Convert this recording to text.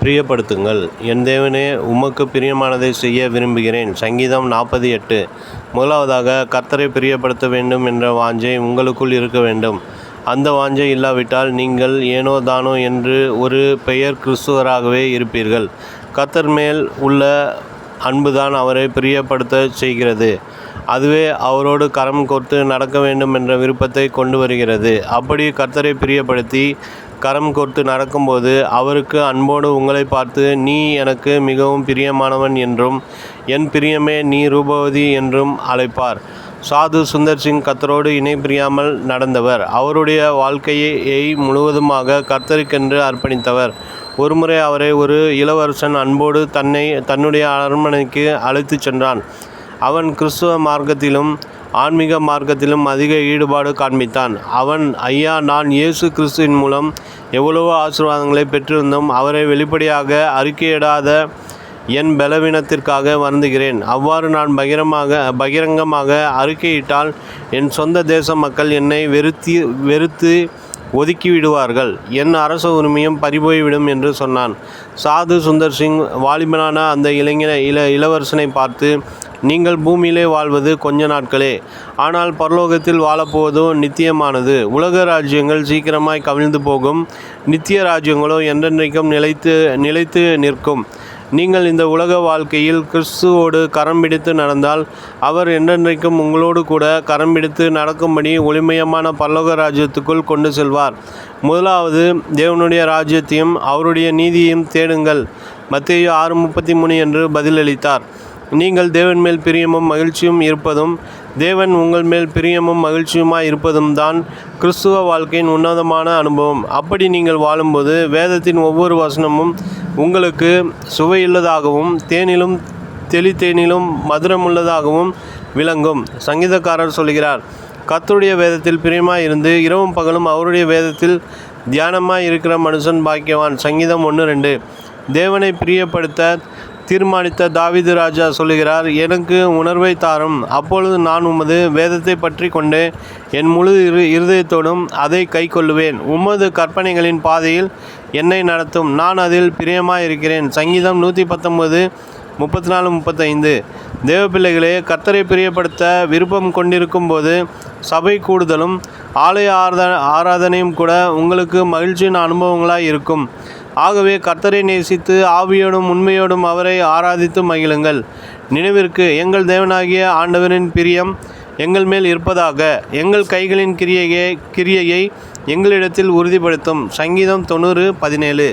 பிரியப்படுத்துங்கள். என் தேவனே, உமக்கு பிரியமானதை செய்ய விரும்புகிறேன். சங்கீதம் 48. முதலாவதாக, கர்த்தரை பிரியப்படுத்த வேண்டும் என்ற வாஞ்சை உங்களுக்குள் இருக்க வேண்டும். அந்த வாஞ்சை இல்லாவிட்டால் நீங்கள் ஏனோ தானோ என்று ஒரு பெயர் கிறிஸ்துவராகவே இருப்பீர்கள். கர்த்தர் மேல் உள்ள அன்புதான் அவரை பிரியப்படுத்த செய்கிறது. அதுவே அவரோடு கரம் கோர்த்து நடக்க வேண்டும் என்ற விருப்பத்தை கொண்டு வருகிறது. அப்படி கர்த்தரை பிரியப்படுத்தி கரம் கோர்த்து நடக்கும்போது அவருக்கு அன்போடு உங்களை பார்த்து, நீ எனக்கு மிகவும் பிரியமானவன் என்றும் என் பிரியமே நீ ரூபவதி என்றும் அழைப்பார். சாது சுந்தர் சிங் கர்த்தரோடு இணை பிரியாமல் நடந்தவர். அவருடைய வாழ்க்கையை முழுவதுமாக கர்த்தருக்கென்று அர்ப்பணித்தவர். ஒருமுறை அவரை ஒரு இளவரசன் அன்போடு தன்னுடைய அரண்மனைக்கு அழைத்து சென்றான். அவன் கிறிஸ்துவ மார்க்கத்திலும் ஆன்மீக மார்க்கத்திலும் அதிக ஈடுபாடு காண்பித்தான். அவன், ஐயா, நான் இயேசு கிறிஸ்துவின் மூலம் எவ்வளவோ ஆசீர்வாதங்களை பெற்றிருந்தும் அவரை வெளிப்படையாக அறிக்கையிடாத என் பலவீனத்திற்காக வருந்துகிறேன். அவ்வாறு நான் பகிரங்கமாக அறிக்கையிட்டால் என் சொந்த தேச மக்கள் என்னை வெறுத்து ஒதுக்கிவிடுவார்கள். என் அரச உரிமையும் பறிபோய்விடும் என்று சொன்னான். சாது சுந்தர் சிங் வாலிபனான அந்த இளவரசனை பார்த்து, நீங்கள் பூமியிலே வாழ்வது கொஞ்ச நாட்களே, ஆனால் பரலோகத்தில் வாழப்போவதோ நித்தியமானது. உலக ராஜ்யங்கள் சீக்கிரமாய் கவிழ்ந்து போகும், நித்திய ராஜ்யங்களோ என்றென்றைக்கும் நிலைத்து நிற்கும். நீங்கள் இந்த உலக வாழ்க்கையில் கிறிஸ்துவோடு கரம் பிடித்து நடந்தால் அவர் என்றென்றைக்கும் உங்களோடு கூட கரம் பிடித்து நடக்கும்படி ஒளிமயமான பரலோக ராஜ்யத்துக்குள் கொண்டு செல்வார். முதலாவது தேவனுடைய ராஜ்யத்தையும் அவருடைய நீதியையும் தேடுங்கள். மத்தேயு 6:33 என்று பதிலளித்தார். நீங்கள் தேவன் மேல் பிரியமும் மகிழ்ச்சியும் இருப்பதும் தேவன் உங்கள் மேல் பிரியமும் மகிழ்ச்சியுமாய் இருப்பதும் தான் கிறிஸ்துவ வாழ்க்கையின் உன்னதமான அனுபவம். அப்படி நீங்கள் வாழும்போது வேதத்தின் ஒவ்வொரு வசனமும் உங்களுக்கு சுவையுள்ளதாகவும் தேனிலும் தெளித்தேனிலும் மதுரமுள்ளதாகவும் விளங்கும். சங்கீதக்காரர் சொல்கிறார், கர்த்தருடைய வேதத்தில் பிரியமாய் இருந்து இரவும் பகலும் அவருடைய வேதத்தில் தியானமாய் இருக்கிற மனுஷன் பாக்கியவான். சங்கீதம் 1:2. தேவனை பிரியப்படுத்த தீர்மானித்த தாவீது ராஜா சொல்லுகிறார், எனக்கு உணர்வை தாரும், அப்பொழுது நான் உமது வேதத்தை பற்றி கொண்டு என் முழு இருதயத்தோடும் அதை கை கொள்ளுவேன். உமது கற்பனைகளின் பாதையில் என்னை நடத்தும், நான் அதில் பிரியமாயிருக்கிறேன். சங்கீதம் 119:34-35. தேவ பிள்ளைகளே, கர்த்தரை பிரியப்படுத்த விருப்பம் கொண்டிருக்கும் போது சபை கூடுதலும் ஆலய ஆராதனையும் கூட உங்களுக்கு மகிழ்ச்சியின் அனுபவங்களாய் இருக்கும். ஆகவே கர்த்தரை நேசித்து ஆவியோடும் உண்மையோடும் அவரை ஆராதித்து மகிழுங்கள். நினைவிற்கு, எங்கள் தேவனாகிய ஆண்டவரின் பிரியம் எங்கள் மேல் இருப்பதாக. எங்கள் கைகளின் கிரியையை எங்களிடத்தில் உறுதிப்படுத்தும். சங்கீதம் 90:17.